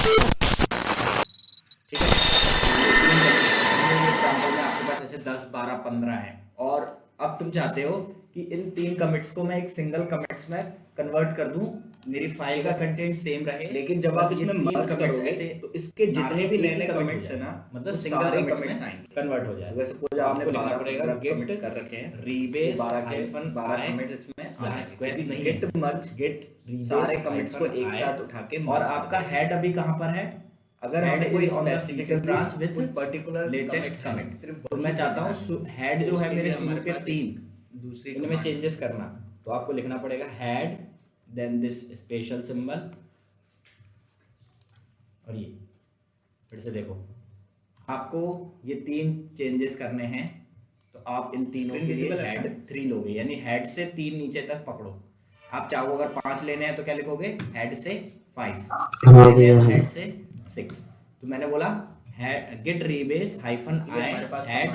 ठीक है, ये 3 कमिट्स हैं। ये एग्जांपल में आपके पास ऐसे 10, 12, 15 है और अब तुम चाहते हो कि इन 3 कमिट्स को मैं एक सिंगल कमिट्स में कन्वर्ट कर दूं, मेरी फाइल का कंटेंट सेम रहे, लेकिन जब आप इसमें मर्ज करोगे ऐसे तो इसके जितने भी नए कमिट्स है ना, मतलब सिंगल कमिट्स आएंगे, कन्वर्ट हो जाएगा। वैसे सपोज आपने 12 पड़ेगा गेट कर रखे हैं, रीबेस 12 कमिट्स इसमें यहाँ स्क्वेश नहीं, गेट मर्ज, गेट सारे कमिट्स को एक साथ उठा के, और आपका हेड अभी कहाँ पर है? अगर हमें कोई specific branch with particular latest commit, सिर्फ तो मैं चाहता हूँ हेड जो है मेरे शुरू के 3 दूसरी इनमें चेंजेस करना, तो आपको लिखना पड़ेगा head then this special symbol, और ये फिर से देखो, आपको ये 3 चेंजेस करने हैं, तो आप इन तीनों के लिए हेड 3 लोगे, यानी हेड से 3 नीचे तक पकड़ो। आप चाहो अगर 5 लेने हैं तो क्या लिखोगे? हेड से 5, 6 हाँ लेने हैं भैया तो हाँ। हेड से 6। तो मैंने बोला git rebase hyphen I head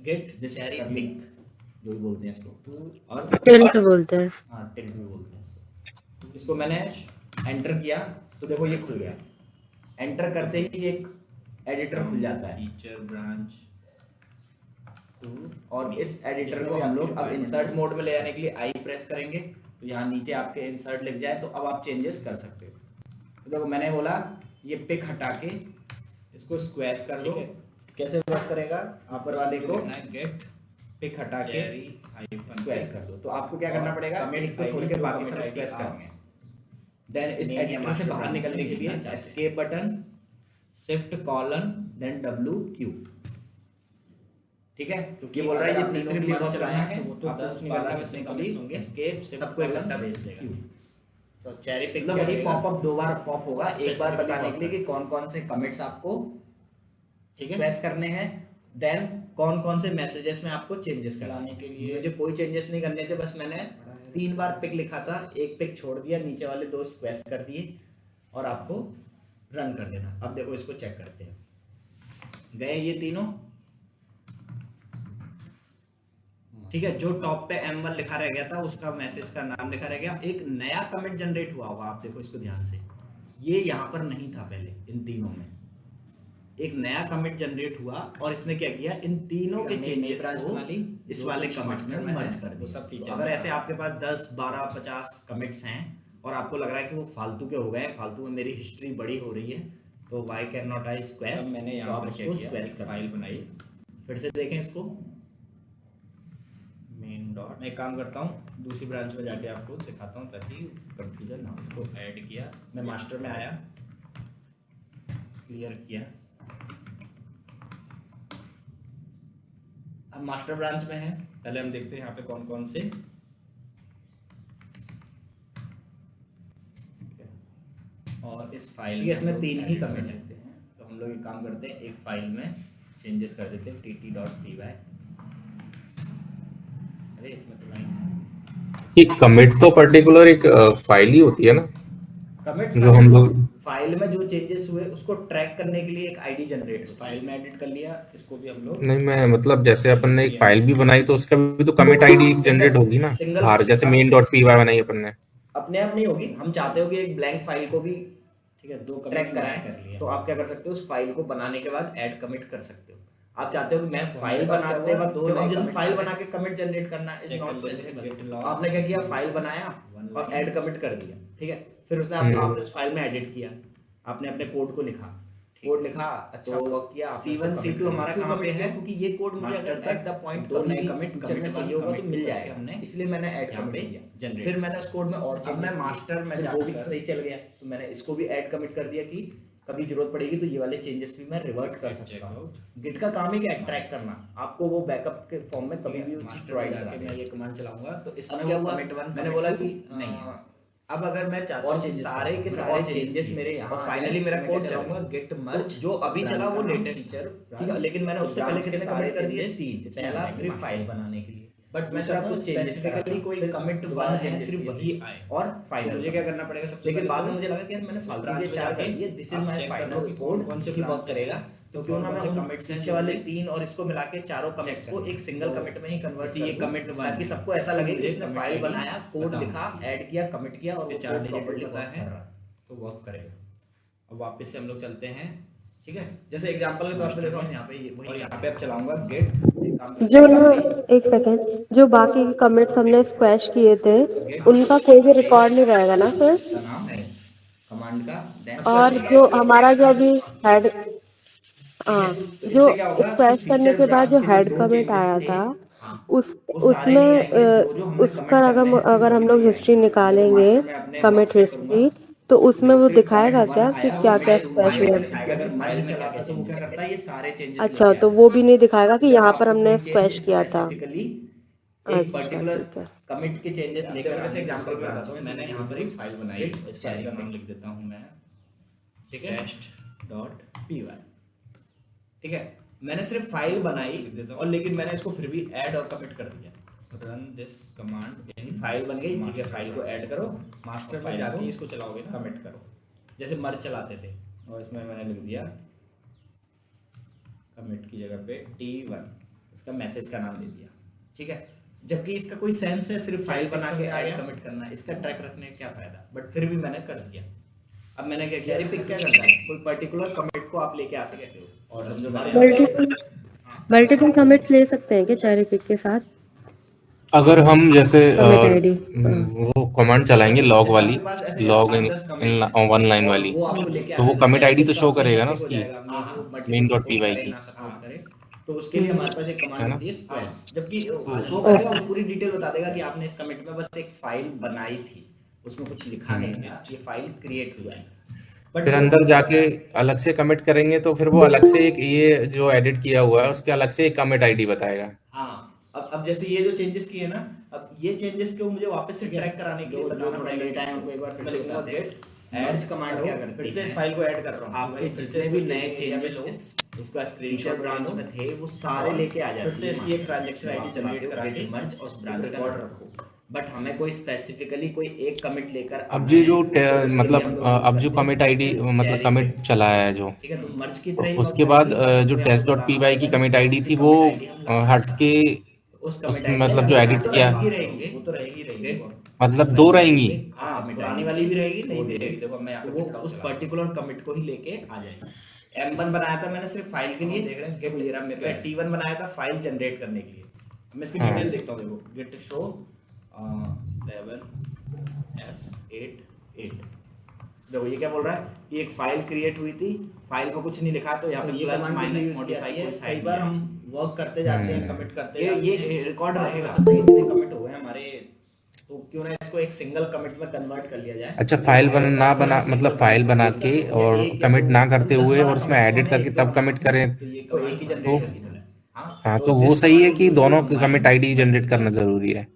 git this pick, जो भी बोलते हैं इसको, और टिल्ट बोलते हैं। हाँ टिल्ट भी बोलते हैं इसको। इसको मैंने एंटर किया तो देखो ये खुल गया। एंटर करते ही एक एडिटर खुल जाता है, फीचर ब्रांच 2, और इस एडिटर को हम लोग अब इंसर्ट मोड में ले जाने के लिए आई प्रेस करेंगे, तो यहाँ नीचे आपके इंसर्ट लिख जाए, तो अब आप चेंजेस कर सकते हो। तो देखो मैंने बोला ये पिक हटा के इसको स्क्वैश कर दो। कैसे वर्क करेगा? आप वाले को गेट पिक हटा के स्क्वैश कर दो, तो आपको क्या करना पड़ेगा? कमिट को छोड़ के बाकी सब स्क्वैश करने हैं। देन इस एडिटर से बाहर निकलने के लिए escape button, shift colon, then W ठीक है। तो ये बोल रहा है ये तीसरी बार चलाना है, तो आप 10 निकालना में सिंपली एस्केप सबको इकट्ठा भेज देगा। तो चेरी पिक मतलब वही पॉपअप 2 बार पॉप होगा, एक बार बताने के लिए कि कौन कौन से कमिट्स आपको स्पेस करने हैं, देन कौन कौन से मैसेजेस में आपको चेंजेस कराने के लिए। मुझे कोई चेंजेस नहीं करने थे, बस मैंने 3 बार पिक लिखा था, एक पिक छोड़ दिया, नीचे वाले 2 स्क्वैश कर दिए, और आपको रन कर देना। अब देखो इसको चेक करते हैं, गए ये तीनों, ठीक है। जो टॉप पे M1 लिखा रह गया था उसका मैसेज का नाम लिखा रह गया, एक नया कमिट जनरेट हुआ होगा, आप देखो इसको ध्यान से, ये यहाँ पर नहीं था पहले, इन तीनों में एक नया कमिट जनरेट हुआ, और इसने क्या किया, इन तीनों के चेंजेस को इस वाले कमिट में मर्ज कर दिया। सब फीचर अगर ऐसे आपके पास 10, 12, 50 कमिट्स हैं और आपको लग रहा है कि वो फालतू के हो गए, फालतू में मेरी हिस्ट्री बड़ी हो रही है, तो why can not I squash, मैंने यहाँ पर स्क्वैश कर फाइल बनाई। फिर से देखें इसको, मेन डॉट, मैं एक काम करता हूँ दूसरी ब्रांच में जाके आपको दिखाता हूँ ताकि कंफ्यूजन ना हो। इसको ऐड किया, मैं मास्टर में आया, क्लियर किया, अब मास्टर ब्रांच में है। पहले हम देखते हैं यहाँ पे कौन कौन से, और इस फाइल में इसमें 3 ही कमेंट लिखते हैं, तो हम लोग एक काम करते हैं, एक फाइल में चेंजेस कर देते हैं tt.py। अरे इसमें तो नहीं, ये कमिट तो पर्टिकुलर एक फाइल ही होती है ना, कमिट जो हम लोग फाइल में जो चेंजेस हुए उसको ट्रैक करने के लिए एक आईडी जनरेट, फाइल में एडिट कर लिया, इसको भी हम लोग नहीं, मैं मतलब जैसे अपन ने एक फाइल भी बनाई तो उसका भी तो कमिट आईडी जनरेट होगी ना बाहर, जैसे main.py बनाई अपन ने। अपने आप नहीं होगी, हम चाहते हो कि एक ब्लैंक फाइल को भी, ठीक है, 2 ट्रैक कराएं, तो आप क्या कर सकते हो, उस फाइल को बनाने के बाद ऐड कमिट कर सकते हो। आप चाहते हो कि मैं फाइल बनाते वक्त 2 नए जैसे फाइल बना के कमिट जनरेट करना इज नॉट सेंसिबल, आपने क्या किया, फाइल बनाया और ऐड कमिट कर दिया, ठीक है। फिर उसने आपने उस फाइल में एडिट किया, आपने अपने कोड को लिखा, कोड लिखा, अच्छा वर्क किया। C1 C2 हमारा कहाँ पे है, क्योंकि ये कोड मुझे अगर एट द पॉइंट 2 नए कमिट में चाहिए होगा तो मिल जाएगा, हमने इसलिए मैंने ऐड कमिट किया। फिर मैंने उस कोड में और चेंजेस, मैं मास्टर में जाकर वो भी सही चल गया, तो मैंने इसको भी ऐड कमिट कर दिया कि कभी जरूरत पड़ेगी तो ये वाले चेंजेस भी मैं रिवर्ट कर सकता हूँ। गिट का काम ही क्या है, ट्रैक करना, आपको वो बैकअप के फॉर्म में कभी भी वो चीज प्रोवाइड करके मैं ये कमांड चलाऊंगा। तो इसमें क्या हुआ, मैंने बोला कि नहीं, अब अगर मैं चाहता हूँ सारे के सारे चेंजेस मेरे यहाँ, और फाइनली मेरा कोड चलाऊंगा गेट मर्ज, जो अभी चला वो लेटेस्ट फीचर, ठीक है, लेकिन मैंने उससे पहले कितने कमिट कर दिए, 3, पहला सिर्फ फाइल बनाने के लिए, बट मैं चाहता हूँ स्पेसिफिकली कोई कमिट 1 है सिर्फ वही आए, और फाइनल मुझे क्या करना पड़ेगा सबसे, लेकिन बाद में मुझे लगा कि यार मैंने फालतू के 4 कर दिए, this is my final code, कौन से वर्क करेगा, तो क्यों ना मैं कमिट्स नीचे वाले 3 और इसको मिला के चारों कमिट्स को एक सिंगल कमिट में ही कन्वर्ट कर, ये कमिट ताकि सबको ऐसा लगे कि इसने फाइल बनाया, कोड लिखा, ऐड किया, कमिट किया, और 4 डिजिट पता है तो वर्क करेगा। अब वापस से हम लोग चलते हैं, ठीक है। जैसे एग्जांपल के तौर पे देखो हम यहाँ पे और यहाँ पे अब चलाऊंगा गेट, जो ना, एक सेकेंड, जो बाकी के कमिट्स हमने स्क्वैश किए थे उनका कोई भी रिकॉर्ड नहीं रहेगा ना फिर? उसका नाम है कमांड का और जो हमारा जो अभी हेड, हाँ, तो जो इससे क्या होगा कि स्क्वैश करने फीचर के बाद ब्रांच जो के जो हेड दो कमिट चेंजेस आया थे, था हाँ, उस वो सारे नहीं उसमें आएंगे, दो जो हमने उसका कमिट अगर करने हैं सिर्फ अगर हम वही लोग आएंगे। हिस्ट्री निकालेंगे, मास्टर में अपने कमिट लॉक्स चेक करूंगा, हिस्ट्री, तो उसमें वो सिर्फ दिखाएगा कमिट क्या वन कि आया क्या क्या फाइल स्क्वैश हुआ? दिखाएगा। अगर फाइल में क्या क्या तो वो क्या करता है, ये सारे चेंजेस अच्छा, लेके तो आता वो है। भी नहीं दिखाएगा कि जब यहाँ पर आपको हमने कोई चेंज स्क्वैश किया था? स्पेसिफिकली एक अच्छा, पर्टिकुलर ठीक है। कमिट के चेंजेस लेकर, जैसे एग्जांपल में बताता हूँ, मैंने यहाँ पर एक फाइल बनाई, इस फाइल का नाम लिख देता हूँ मैं, ठीक है, test.py, ठीक है। मैंने सिर्फ फाइल बनाई लिख देता हूँ, और लेकिन मैंने इसको फिर भी ऐड और कमिट कर दिया। Run this command in, file बन गई, ठीक है। फाइल को ऐड करो, मास्टर में जाके इसको चलाओगे ना, कमिट करो, जैसे मर्ज चलाते थे, और इसमें मैंने लिख दिया कमिट की जगह पे T1, इसका मैसेज का नाम दे दिया, ठीक है। जबकि इसका कोई सेंस है सिर्फ फाइल बना के ऐड कमिट करना है, इसका ट्रैक रखने का क्या फायदा, बट फिर भी मैंने कर दिया। अब मैंने क्या किया, पिक क्या करता है, कोई पर्टिकुलर कमिट को आप लेके आ सकते हो, और समझो मल्टीपल कमिट ले सकते हैं क्या चेरी पिक के साथ? अगर हम जैसे कमिट आईडी, वो कमांड चलाएंगे लॉग वाली, आपके पास ऐसे लॉग 8-10 कमिट्स हैं, वन लाइन और वाली, वो आपको लेके तो वो आना है, कमिट चाहे आईडी वो तो शो सबसे करेगा ना हेक्टिक हो उसकी, जाएगा, multiple main dot support P Y करे की, ना सपोर्ट करे, तो उसके लिए हमारे पास एक कमांड है ना? होती है स्क्वैश। जबकि शो करेगा, वो पूरी डिटेल बता देगा कि आपने इस कमिट में बस एक फाइल बनाई थी, उसमें कुछ लिखा नहीं था, ये फाइल क्रिएट हुआ है। बट फिर वो अंदर जाके अलग से कमिट करेंगे तो फिर वो अलग से एक ये जो एडिट किया हुआ है उसके अलग से एक कमिट आईडी बताएगा। हाँ, अब जैसे ये जो चेंजेस किए ना, अब ये चेंजेस को मुझे वापस से ट्रैक कराने के लिए बताना पड़ेगा। लेट आए हमको एक बार फिर से बताते हैं, ऐड कमांड क्या करती है, फिर से इस फाइल को ऐड कर रहा हूँ, आपके जितने भी नए चेंजेस इसका स्क्रीनशॉट ब्रांच में थे वो सारे लेके आ जाते हैं। फिर से इसकी एक ट्रांजैक्शन आईडी जनरेट करा के मर्ज और उस ब्रांच का रिकॉर्ड रखो, बट हमें कोई स्पेसिफिकली कोई एक कमिट लेकर अब ये जो मतलब अब जो कमिट आईडी मतलब कमिट चला है जो, ठीक है, तो मर्ज की तरह ही उसके वर्क बाद करेगी। जो टेस्ट डॉट पी वाई की कमिट आईडी थी वो हट के उस उस कमिट आईडी मतलब जो एडिट किया, रहेगी, वो तो रहेगी, मतलब दो रहेंगी। हाँ, पुरानी वाली भी रहेगी, नई भी रहेगी, देखो मैं वो उस पर्टिकुलर कमिट को ही लेके आ जाएगी। M1 बनाया था मैंने सिर्फ फाइल के लिए, देख रहे हैं कि ये रहा मेरे पे, T1 बनाया था फाइल जनरेट करने के लिए। मैं इसकी हाँ। डिटेल देखता हूँ, देखो git show 7F88, देखो ये क्या बोल रहा है कि एक फाइल क्रिएट हुई थी, फाइल में कुछ नहीं लिखा, तो यहाँ पे प्लस माइनस मॉडिफाई कोई साइड, बार हम वर्क करते जाते हैं, कमिट करते हैं, ये रिकॉर्ड रहेगा कितने कमिट हुए हैं हमारे, तो क्यों ना इसको एक सिंगल कमिट में कन्वर्ट कर लिया जाए। अच्छा, फाइल बना मतलब फाइल बना के और कमिट ना करते हुए और उसमें एडिट करके तब कमिट करें, तो ये एक ही तो जनरेट करनी है। हाँ, तो वो सही है कि दोनों कमिट आईडी जनरेट करना जरूरी है।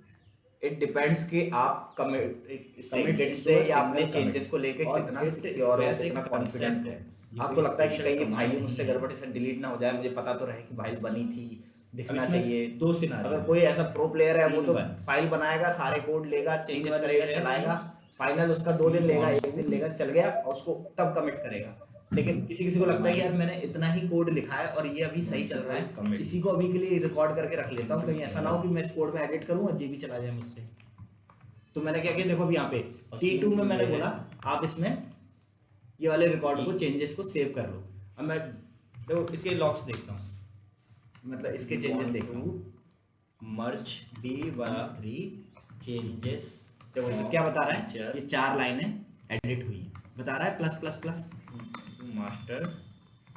इट डिपेंड्स कि आप कमिट से या अपने चेंजेस को लेके कितना सिक्योर है, कितना कॉन्फिडेंट है। आपको लगता है कि कहीं ये फाइल मुझसे गड़बड़ी से डिलीट ना हो जाए, मुझे पता तो रहे कि फाइल बनी थी, दिखना चाहिए। दो सिनारियो, अगर कोई ऐसा प्रो प्लेयर है वो तो फाइल बनाएगा, सारे कोड लेगा, चेंजेस करेगा, चलाएगा, फाइनल उसका 2 दिन लेगा, 1 दिन लेगा, चल गया, और उसको तब कमिट करेगा। लेकिन किसी किसी को लगता है कि यार मैंने इतना ही कोड लिखा है और ये अभी सही चल रहा है, इसी को अभी के लिए रिकॉर्ड करके रख लेता हूँ, कहीं ऐसा ना हो कि मैं इस कोड में एडिट करूँ और जी भी चला जाए मुझसे। तो मैंने क्या किया, देखो अभी यहाँ पे T2 में मैंने बोला आप इसमें ये वाले रिकॉर्ड को, चेंजेस को सेव कर लो। अब मैं देखो इसके लॉग्स देखता हूँ, मतलब इसके चेंजेस देखता हूँ, मर्ज B13 चेंजेस, देखो क्या बता रहा है, ये 4 लाइनें एडिट हुई है, बता रहा है plus plus plus master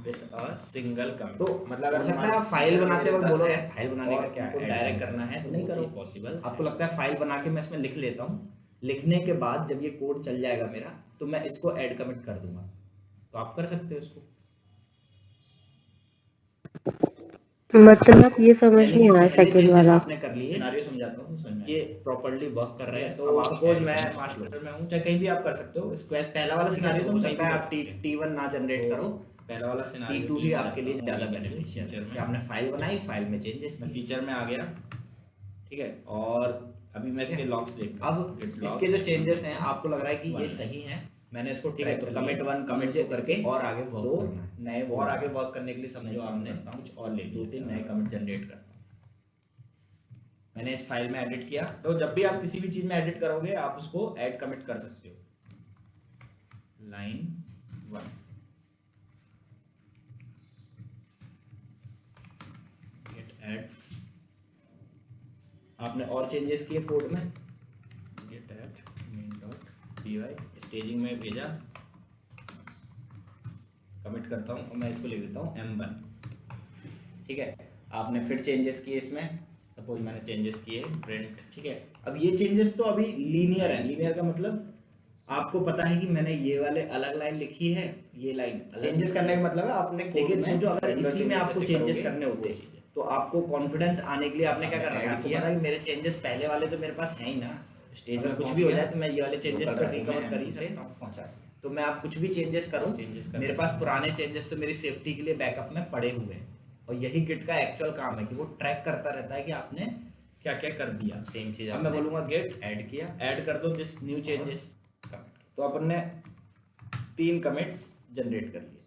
with a single commit. तो मतलब अगर सकता है आप फाइल बनाते वक्त बोलो फाइल बनाने का क्या है, डायरेक्ट करना है तो नहीं करो पॉसिबल। आपको लगता है फाइल बना के मैं इसमें लिख लेता हूँ, लिखने के बाद जब ये कोड चल जाएगा मेरा तो मैं इसको ऐड कमिट कर दूंगा, तो आप कर सकते हो इसको। मतलब ये समझ नहीं आया सेकंड वाला। आपने कर लिए, सिनेरियो समझाता हूँ, ये प्रॉपर्ली वर्क कर रहे हैं। तो सपोज मैं मास्टर में हूँ, चाहे कहीं भी आप कर सकते हो, स्क्वायर पहला वाला सिनेरियो तो हो सकता है आप T1 ना जनरेट करो, पहला वाला सिनेरियो T2 ही आपके लिए ज्यादा बेनिफिशियल है कि आपने फाइल बनाई, फाइल में चेंजेस, मैं फीचर में आ गया, ठीक है। और अभी मैं इसके लॉग्स देखता हूं, अब इसके जो चेंजेस हैं आपको लग रहा है कि ये सही हैं, मैंने इसको ठीक है, तो कमिट 1 कमिट 2 करके और आगे वर्क करना है, नए और आगे वर्क करने के लिए समझो आपने कुछ और ले 2-3 नए कमिट जनरेट करता हूं। मैंने इस फाइल में एडिट किया, तो जब भी आप किसी भी चीज में एडिट करोगे आप उसको ऐड कमिट कर सकते हो। लाइन 1 आपने और चेंजेस किए कोड में, गेट एट main.py स्टेजिंग में भेजा, कमिट करता हूँ और मैं इसको लिख देता हूँ M1, ठीक है। आपने फिर चेंजेस किए इसमें, सपोज मैंने चेंजेस किए प्रिंट, ठीक है। अब ये चेंजेस तो अभी लीनियर है, लीनियर का मतलब आपको पता है कि मैंने ये वाले अलग लाइन लिखी है, ये लाइन चेंजेस करने का मतलब है आपने, लेकिन सोचो अगर इसी में आपको चेंजेस करने होते तो आपको कॉन्फिडेंट आने के लिए आपने क्या करना है, आपको पता है कि मेरे चेंजेस पहले वाले तो मेरे पास है ही ना, स्टेज में कुछ भी हो जाए तो मैं ये वाले चेंजेस तो रिकवर कर ही सकता हूँ, पहुंचा। तो मैं आप कुछ भी चेंजेस करूँ, मेरे पास पुराने चेंजेस तो मेरी सेफ्टी के लिए बैकअप में पड़े हुए हैं, और यही गिट का एक्चुअल काम है कि वो ट्रैक करता रहता है कि आपने क्या क्या कर दिया। सेम चीज अब मैं बोलूंगा गेट ऐड किया, ऐड कर दो दिस न्यू चेंजेस, तो अपन ने 3 कमिट्स जनरेट कर लिए।